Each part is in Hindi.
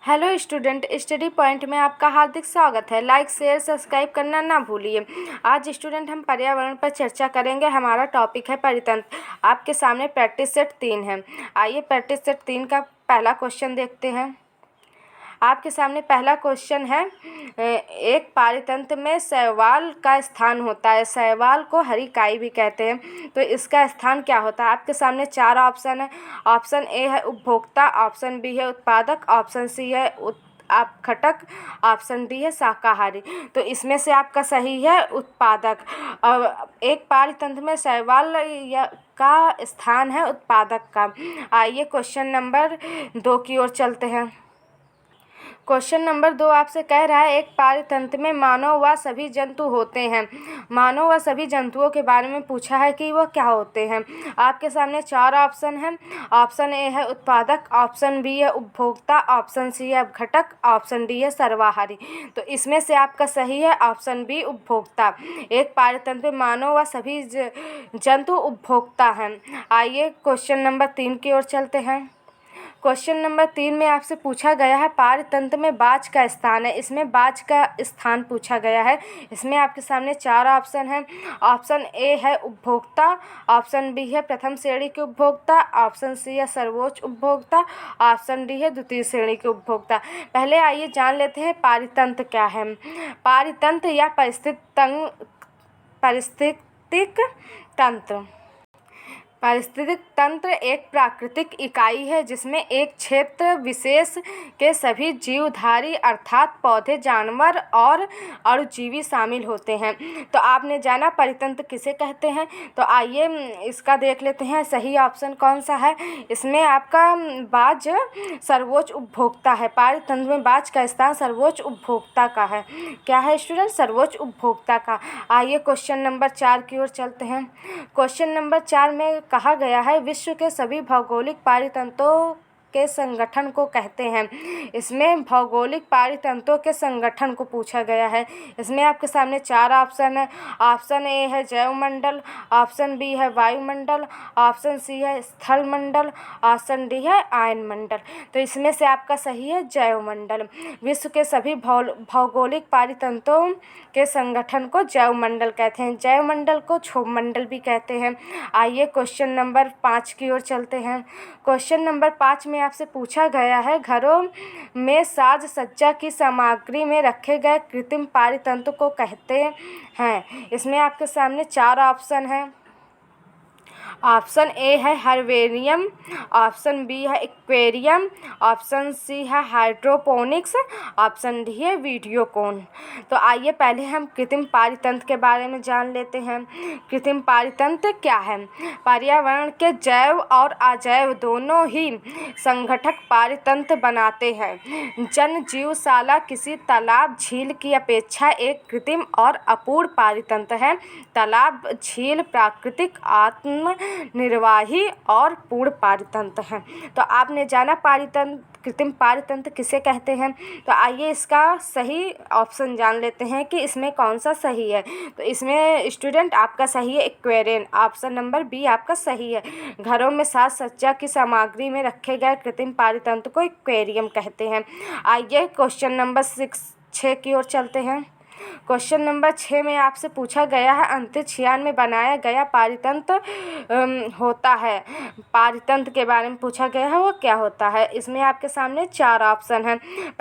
हेलो स्टूडेंट, स्टडी पॉइंट में आपका हार्दिक स्वागत है। लाइक शेयर सब्सक्राइब करना ना भूलिए। आज स्टूडेंट हम पर्यावरण पर चर्चा करेंगे। हमारा टॉपिक है परितंत्र। आपके सामने प्रैक्टिस सेट 3 है। आइए प्रैक्टिस सेट 3 का पहला क्वेश्चन देखते हैं। आपके सामने पहला क्वेश्चन है, एक पारितंत्र में शैवाल का स्थान होता है। शैवाल को हरी काई भी कहते हैं, तो इसका स्थान क्या होता है। आपके सामने 4 ऑप्शन है। ऑप्शन ए है उपभोक्ता, ऑप्शन बी है उत्पादक, ऑप्शन सी है अपघटक, ऑप्शन डी है शाकाहारी। तो इसमें से आपका सही है उत्पादक। एक पारितंत्र में शैवाल का स्थान है उत्पादक का। आइए क्वेश्चन नंबर 2 की ओर चलते हैं। क्वेश्चन नंबर 2 आपसे कह रहा है, एक पारितंत्र में मानव व सभी जंतु होते हैं। मानव व सभी जंतुओं के बारे में पूछा है कि वह क्या होते हैं। आपके सामने 4 ऑप्शन हैं। ऑप्शन ए है उत्पादक, ऑप्शन बी है उपभोक्ता, ऑप्शन सी है अपघटक, ऑप्शन डी है सर्वाहारी। तो इसमें से आपका सही है ऑप्शन बी उपभोक्ता। एक पारितंत्र में मानव व सभी जंतु उपभोक्ता हैं। आइए क्वेश्चन नंबर 3 की ओर चलते हैं। क्वेश्चन नंबर 3 में आपसे पूछा गया है, पारितंत्र में बाज का स्थान है। इसमें बाज का स्थान पूछा गया है। इसमें आपके सामने 4 ऑप्शन हैं। ऑप्शन ए है उपभोक्ता, ऑप्शन बी है प्रथम श्रेणी के उपभोक्ता, ऑप्शन सी है सर्वोच्च उपभोक्ता, ऑप्शन डी है द्वितीय श्रेणी के उपभोक्ता। पहले आइए जान लेते हैं पारितंत्र क्या है। पारितंत्र या पारिस्थितिक तंत्र एक प्राकृतिक इकाई है जिसमें एक क्षेत्र विशेष के सभी जीवधारी अर्थात पौधे, जानवर और अणुजीवी शामिल होते हैं। तो आपने जाना परितंत्र किसे कहते हैं। तो आइए इसका देख लेते हैं सही ऑप्शन कौन सा है। इसमें आपका बाज सर्वोच्च उपभोक्ता है। पारितंत्र में बाज का स्थान सर्वोच्च उपभोक्ता का है। क्या है स्टूडेंट? सर्वोच्च उपभोक्ता का। आइए क्वेश्चन नंबर 4 की ओर चलते हैं। क्वेश्चन नंबर 4 में कहा गया है, विश्व के सभी भौगोलिक पारितंत्रों के संगठन को कहते हैं। इसमें भौगोलिक पारितंत्रों के संगठन को पूछा गया है। इसमें आपके सामने 4 ऑप्शन है। ऑप्शन ए है जैवमंडल, ऑप्शन बी है वायुमंडल, ऑप्शन सी है स्थलमंडल, ऑप्शन डी है आयनमंडल। तो इसमें से आपका सही है जैवमंडल। विश्व के सभी भौगोलिक पारितंत्रों के संगठन को जैवमंडल कहते हैं। जैवमंडल को क्षोभमंडल भी कहते हैं। आइए क्वेश्चन नंबर 5 की ओर चलते हैं। क्वेश्चन नंबर 5 में आपसे पूछा गया है, घरों में साज सज्जा की सामग्री में रखे गए कृत्रिम पारितंत्र को कहते हैं। इसमें आपके सामने 4 ऑप्शन हैं। ऑप्शन ए है हर्बेरियम, ऑप्शन बी है एक्वेरियम, ऑप्शन सी है हाइड्रोपोनिक्स, ऑप्शन डी है वीडियोकॉन। तो आइए पहले हम कृत्रिम पारितंत्र के बारे में जान लेते हैं। कृत्रिम पारितंत्र क्या है? पर्यावरण के जैव और अजैव दोनों ही संगठक पारितंत्र बनाते हैं। जनजीवशाला किसी तालाब झील की अपेक्षा एक कृत्रिम और अपूर्ण पारितंत्र है। तालाब झील प्राकृतिक निर्वाही और पूर्ण पारितंत्र हैं। तो आपने जाना कृत्रिम पारितंत्र किसे कहते हैं। तो आइए इसका सही ऑप्शन जान लेते हैं कि इसमें कौन सा सही है। तो इसमें स्टूडेंट आपका सही है एक्वेरियम। ऑप्शन नंबर बी आपका सही है। घरों में साज सज्जा की सामग्री में रखे गए कृत्रिम पारितंत्र को एक्वेरियम कहते हैं। आइए क्वेश्चन नंबर 6 की ओर चलते हैं। क्वेश्चन नंबर 6 में आपसे पूछा गया है, अंतरिक्षयान में बनाया गया पारितंत्र होता है। पारितंत्र के बारे में पूछा गया है, वो क्या होता है। इसमें आपके सामने 4 ऑप्शन हैं।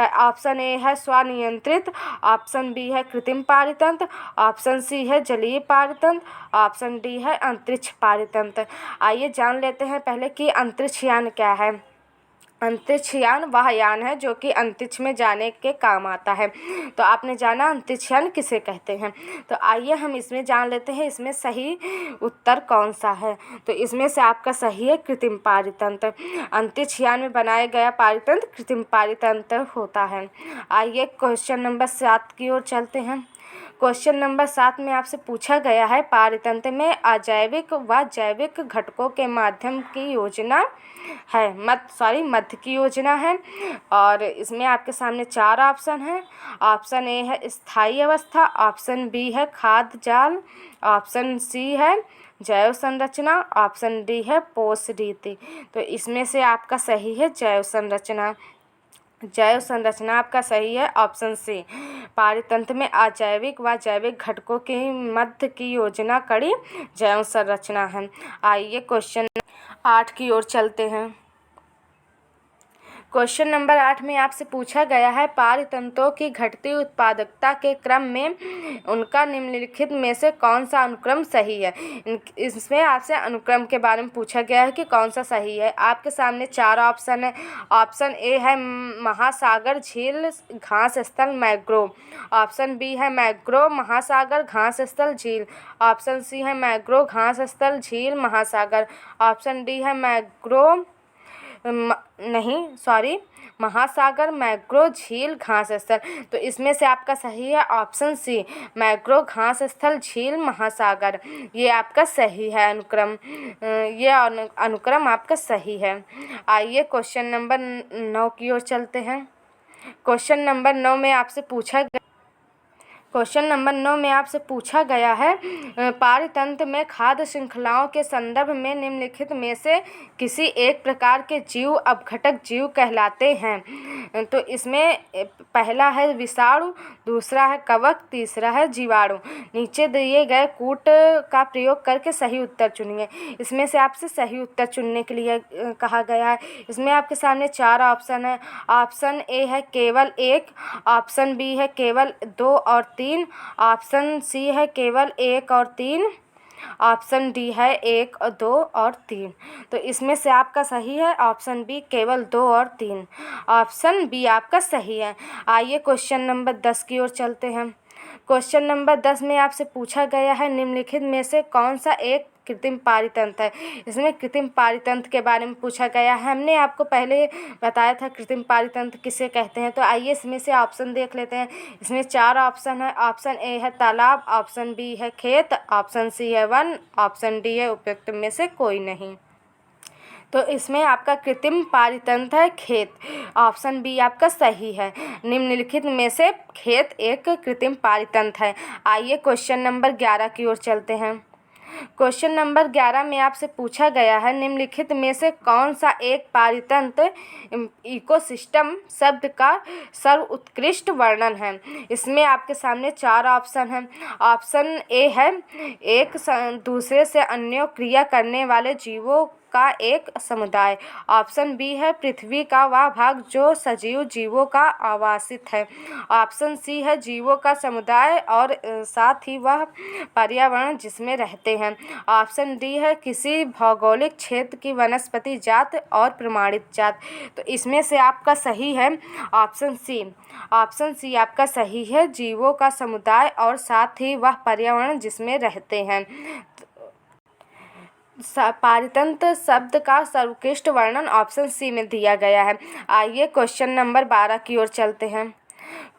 ऑप्शन ए है स्वनियंत्रित, ऑप्शन बी है कृत्रिम पारितंत्र, ऑप्शन सी है जलीय पारितंत्र, ऑप्शन डी है अंतरिक्ष पारितंत्र। आइए जान लेते हैं पहले कि अंतरिक्षयान क्या है। अंतरिक्षयान वह यान है जो कि अंतरिक्ष में जाने के काम आता है। तो आपने जाना अंतरिक्षयान किसे कहते हैं। तो आइए हम इसमें जान लेते हैं इसमें सही उत्तर कौन सा है। तो इसमें से आपका सही है कृत्रिम पारितंत्र। अंतरिक्षयान में बनाया गया पारितंत्र कृत्रिम पारितंत्र होता है। आइए क्वेश्चन नंबर 7 की ओर चलते हैं। क्वेश्चन नंबर 7 में आपसे पूछा गया है, पारितंत्र में अजैविक व जैविक घटकों के माध्यम की योजना है मध्य की योजना है। और इसमें आपके सामने 4 ऑप्शन हैं। ऑप्शन ए है स्थायी अवस्था, ऑप्शन बी है खाद्य जाल, ऑप्शन सी है जैव संरचना, ऑप्शन डी है पोष रीति। तो इसमें से आपका सही है जैव संरचना। जैव संरचना आपका सही है ऑप्शन सी। पारितंत्र में अजैविक व जैविक घटकों के मध्य की योजना कड़ी जैव संरचना है। आइए क्वेश्चन 8 की ओर चलते हैं। क्वेश्चन नंबर 8 में आपसे पूछा गया है पारितंत्रों की घटती उत्पादकता के क्रम में उनका निम्नलिखित में से कौन सा अनुक्रम सही है। इसमें आपसे अनुक्रम के बारे में पूछा गया है कि कौन सा सही है। आपके सामने 4 ऑप्शन है। ऑप्शन ए है महासागर, झील, घास स्थल, मैंग्रोव। ऑप्शन बी है मैंग्रोव, महासागर, घास स्थल, झील। ऑप्शन सी है मैंग्रोव, घास स्थल, झील, महासागर। ऑप्शन डी है मैंग्रोव महासागर, मैंग्रोव, झील, घास स्थल। तो इसमें से आपका सही है ऑप्शन सी, मैंग्रोव, घास स्थल, झील, महासागर। ये आपका सही है अनुक्रम। ये अनुक्रम आपका सही है। आइए क्वेश्चन नंबर 9 की ओर चलते हैं। क्वेश्चन नंबर 9 में आपसे पूछा गया है पारितंत्र में खाद्य श्रृंखलाओं के संदर्भ में निम्नलिखित में से किसी एक प्रकार के जीव अपघटक जीव कहलाते हैं। तो इसमें पहला है विषाणु, दूसरा है कवक, तीसरा है जीवाणु। नीचे दिए गए कूट का प्रयोग करके सही उत्तर चुनिए। इसमें से आपसे सही उत्तर चुनने के लिए कहा गया है। इसमें आपके सामने 4 ऑप्शन है। ऑप्शन ए है केवल 1, ऑप्शन बी है केवल 2 और 3, ऑप्शन सी है केवल 1 और 3, ऑप्शन डी है 1, 2 और 3। तो इसमें से आपका सही है ऑप्शन बी, केवल 2 और 3। ऑप्शन बी आपका सही है। आइए क्वेश्चन नंबर 10 की ओर चलते हैं। क्वेश्चन नंबर 10 में आपसे पूछा गया है निम्नलिखित में से कौन सा एक कृत्रिम पारितंत्र है। इसमें कृत्रिम पारितंत्र के बारे में पूछा गया है। हमने आपको पहले बताया था कृत्रिम पारितंत्र किसे कहते हैं। तो आइए इसमें से ऑप्शन देख लेते हैं। इसमें 4 ऑप्शन है। ऑप्शन ए है तालाब, ऑप्शन बी है खेत, ऑप्शन सी है वन, ऑप्शन डी है उपयुक्त में से कोई नहीं। तो इसमें आपका कृत्रिम पारितंत्र है खेत। ऑप्शन बी आपका सही है। निम्नलिखित में से खेत एक कृत्रिम पारितंत्र है। आइए क्वेश्चन नंबर 11 की ओर चलते हैं। क्वेश्चन नंबर 11 में आपसे पूछा गया है निम्नलिखित में से कौन सा एक पारितंत्र इकोसिस्टम शब्द का सर्वोत्कृष्ट वर्णन है। इसमें आपके सामने 4 ऑप्शन हैं। ऑप्शन ए है एक दूसरे से अन्य क्रिया करने वाले जीवों का एक समुदाय। ऑप्शन बी है पृथ्वी का वह भाग जो सजीव जीवों का आवासित है। ऑप्शन सी है जीवों का समुदाय और साथ ही वह पर्यावरण जिसमें रहते हैं। ऑप्शन डी है किसी भौगोलिक क्षेत्र की वनस्पति जात और प्रमाणित जात। तो इसमें से आपका सही है ऑप्शन सी। ऑप्शन सी आपका सही है, जीवों का समुदाय और साथ ही वह पर्यावरण जिसमें रहते हैं। पारितंत्र शब्द का सर्वोत्कृष्ट वर्णन ऑप्शन सी में दिया गया है। आइए क्वेश्चन नंबर 12 की ओर चलते हैं।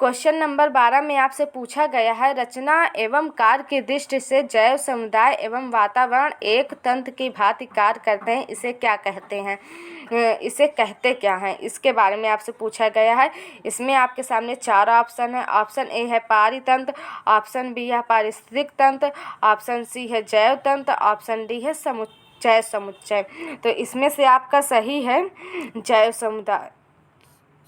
क्वेश्चन नंबर 12 में आपसे पूछा गया है रचना एवं कार्य की दृष्टि से जैव समुदाय एवं वातावरण एक तंत्र की भांति कार्य करते हैं, इसे क्या कहते हैं। इसे कहते क्या हैं, इसके बारे में आपसे पूछा गया है। इसमें आपके सामने 4 ऑप्शन है। ऑप्शन ए है पारितंत्र, ऑप्शन बी है पारिस्थितिक तंत्र, ऑप्शन सी है जैव तंत्र, ऑप्शन डी है जैव समुच्चय। तो इसमें से आपका सही है जैव समुदाय।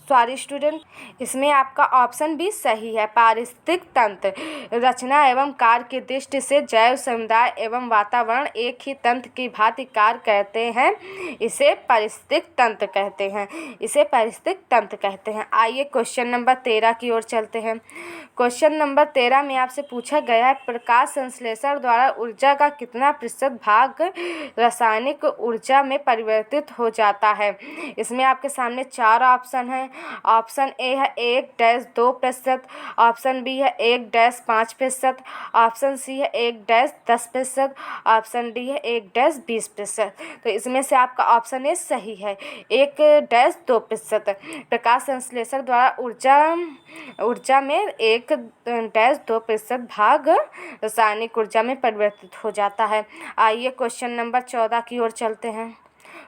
सॉरी स्टूडेंट, इसमें आपका ऑप्शन भी सही है। पारिस्थितिक तंत्र रचना एवं कार्य की दृष्टि से जैव समुदाय एवं वातावरण एक ही तंत्र की भांति कार्य करते हैं, इसे पारिस्थितिक तंत्र कहते हैं। इसे पारिस्थितिक तंत्र कहते हैं। आइए क्वेश्चन नंबर 13 की ओर चलते हैं। क्वेश्चन नंबर 13 में आपसे पूछा गया है प्रकाश संश्लेषण द्वारा ऊर्जा का कितना प्रतिशत भाग रासायनिक ऊर्जा में परिवर्तित हो जाता है। इसमें आपके सामने 4 ऑप्शन हैं। ऑप्शन ए है 1-2%, ऑप्शन बी है 1-5%, ऑप्शन सी है 1-10%, ऑप्शन डी है 1-20%। तो इसमें से आपका ऑप्शन ए सही है 1-2%। प्रकाश संश्लेषण द्वारा ऊर्जा में 1-2% भाग रासायनिक ऊर्जा में परिवर्तित हो जाता है। आइए क्वेश्चन नंबर 14 की ओर चलते हैं।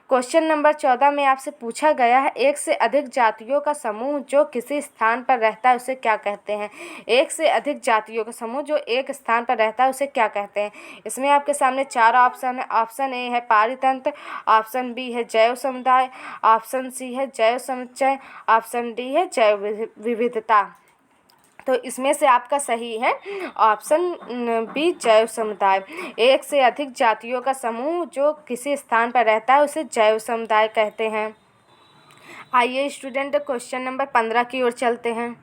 क्वेश्चन नंबर 14 में आपसे पूछा गया है, एक से अधिक जातियों का समूह जो किसी स्थान पर रहता है उसे क्या कहते हैं। एक से अधिक जातियों का समूह जो एक स्थान पर रहता है उसे क्या कहते हैं। इसमें आपके सामने 4 ऑप्शन है। ऑप्शन ए है पारितंत्र, ऑप्शन बी है जैव समुदाय, ऑप्शन सी है जैव समुच्चय, ऑप्शन डी है जैव विविधता। तो इसमें से आपका सही है ऑप्शन बी जैव समुदाय। एक से अधिक जातियों का समूह जो किसी स्थान पर रहता है उसे जैव समुदाय कहते हैं। आइए स्टूडेंट क्वेश्चन नंबर 15 की ओर चलते हैं।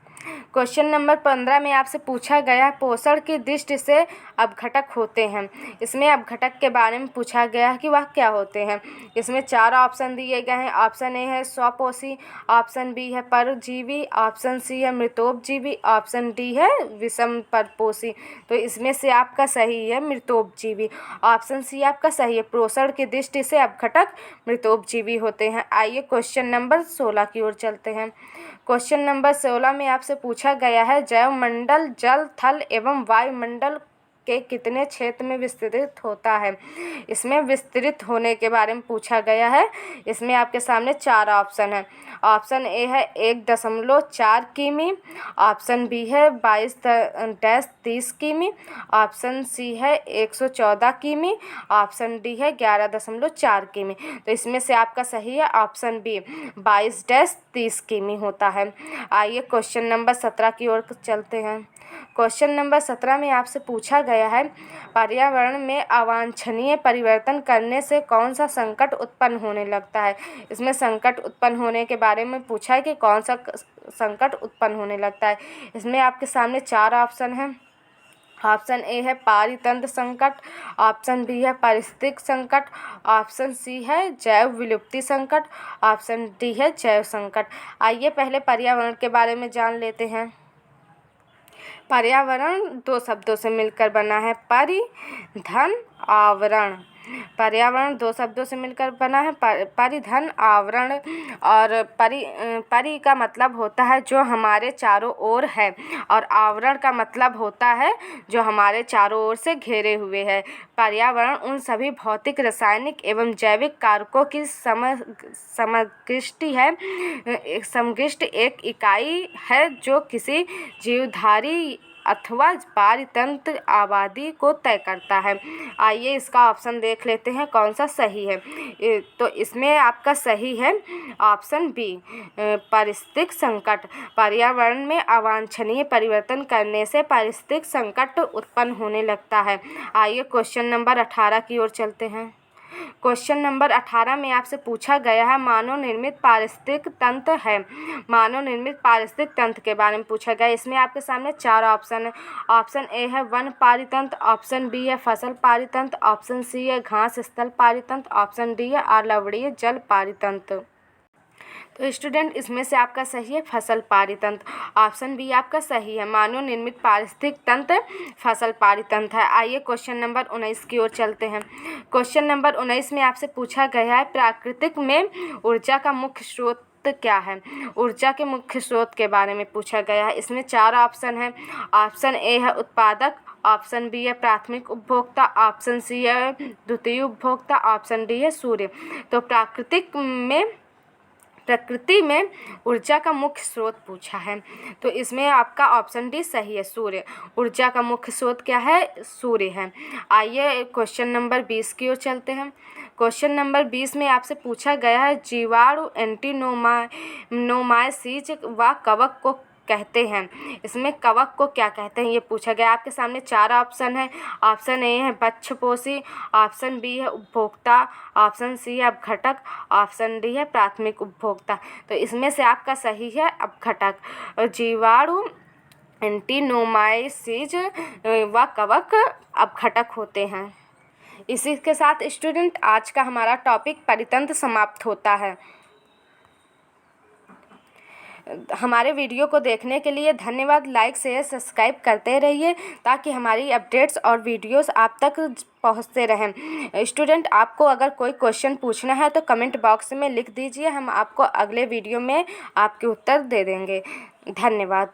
क्वेश्चन नंबर 15 में आपसे पूछा गया पोषण की दृष्टि से अपघटक होते हैं। इसमें अपघटक के बारे में पूछा गया है कि वह क्या होते हैं। इसमें 4 ऑप्शन दिए गए हैं। ऑप्शन ए है स्वपोषी, ऑप्शन बी है परजीवी, ऑप्शन सी है मृतोपजीवी, ऑप्शन डी है विषम परपोषी। तो इसमें से आपका सही है मृतोपजीवी। ऑप्शन सी आपका सही है, पोषण की दृष्टि से अपघटक मृतोपजीवी होते हैं। आइए क्वेश्चन नंबर 16 की ओर चलते हैं। क्वेश्चन नंबर 16 में आपसे पूछा गया है जैवमंडल जल, थल एवं वायुमंडल के कितने क्षेत्र में विस्तृत होता है। इसमें विस्तृत होने के बारे में पूछा गया है। इसमें आपके सामने 4 ऑप्शन है। ऑप्शन ए है 1.4 किमी, ऑप्शन बी है 22-30 किमी, ऑप्शन सी है 114 किमी, ऑप्शन डी है 11.4 किमी। तो इसमें से आपका सही है ऑप्शन बी 22-30 किमी होता है। आइए क्वेश्चन नंबर 17 की ओर चलते हैं। क्वेश्चन नंबर 17 में आपसे पूछा गया है पर्यावरण में अवांछनीय परिवर्तन करने से कौन सा संकट उत्पन्न होने लगता है। इसमें संकट उत्पन्न होने के बारे में पूछा है कि कौन सा संकट उत्पन्न होने लगता है। इसमें आपके सामने 4 ऑप्शन हैं। ऑप्शन ए है पारितंत्र संकट, ऑप्शन बी है पारिस्थितिक संकट, ऑप्शन सी है जैव विलुप्ति संकट, ऑप्शन डी है जैव संकट। आइए पहले पर्यावरण के बारे में जान लेते हैं। पर्यावरण 2 शब्दों से मिलकर बना है, परि धन आवरण। पर्यावरण 2 शब्दों से मिलकर बना है, परिधन आवरण। और परि का मतलब होता है जो हमारे चारों ओर है, और आवरण का मतलब होता है जो हमारे चारों ओर से घेरे हुए है। पर्यावरण उन सभी भौतिक, रासायनिक एवं जैविक कारकों की समष्टि एक इकाई है जो किसी जीवधारी अथवा पारितंत्र आबादी को तय करता है। आइए इसका ऑप्शन देख लेते हैं कौन सा सही है। तो इसमें आपका सही है ऑप्शन बी पारिस्थितिक संकट। पर्यावरण में अवांछनीय परिवर्तन करने से पारिस्थितिक संकट उत्पन्न होने लगता है। आइए क्वेश्चन नंबर 18 की ओर चलते हैं। क्वेश्चन नंबर 18 में आपसे पूछा गया है मानव निर्मित पारिस्थितिक तंत्र है। मानव निर्मित पारिस्थितिक तंत्र के बारे में पूछा गया। इसमें आपके सामने 4 ऑप्शन है। ऑप्शन ए है वन पारितंत्र, ऑप्शन बी है फसल पारितंत्र, ऑप्शन सी है घास स्थल पारितंत्र, ऑप्शन डी है आलवड़ीय जल पारितंत्र। तो स्टूडेंट इसमें से आपका सही है फसल पारितंत्र। ऑप्शन बी आपका सही है, मानव निर्मित पारिस्थितिक तंत्र फसल पारितंत्र है। आइए क्वेश्चन नंबर 19 की ओर चलते हैं। क्वेश्चन नंबर 19 में आपसे पूछा गया है प्राकृतिक में ऊर्जा का मुख्य स्रोत क्या है। ऊर्जा के मुख्य स्रोत के बारे में पूछा गया है। इसमें 4 ऑप्शन है। ऑप्शन ए है उत्पादक, ऑप्शन बी है प्राथमिक उपभोक्ता, ऑप्शन सी है द्वितीय उपभोक्ता, ऑप्शन डी है सूर्य। तो प्रकृति में ऊर्जा का मुख्य स्रोत पूछा है, तो इसमें आपका ऑप्शन डी सही है, सूर्य। ऊर्जा का मुख्य स्रोत क्या है, सूर्य है। आइए क्वेश्चन नंबर 20 की ओर चलते हैं। क्वेश्चन नंबर 20 में आपसे पूछा गया है जीवाणु एंटीनोमाइसीज व कवक को कहते हैं। इसमें कवक को क्या कहते हैं ये पूछा गया। आपके सामने 4 ऑप्शन है। ऑप्शन ए है बच्छपोषी, ऑप्शन बी है उपभोक्ता, ऑप्शन सी है अपघटक, ऑप्शन डी है प्राथमिक उपभोक्ता। तो इसमें से आपका सही है अपघटक। जीवाणु एंटीनोमाइसीज व कवक अपघटक होते हैं। इसी के साथ स्टूडेंट आज का हमारा टॉपिक परितंत्र समाप्त होता है। हमारे वीडियो को देखने के लिए धन्यवाद। लाइक शेयर सब्सक्राइब करते रहिए ताकि हमारी अपडेट्स और वीडियोस आप तक पहुंचते रहें। स्टूडेंट आपको अगर कोई क्वेश्चन पूछना है तो कमेंट बॉक्स में लिख दीजिए, हम आपको अगले वीडियो में आपके उत्तर दे देंगे। धन्यवाद।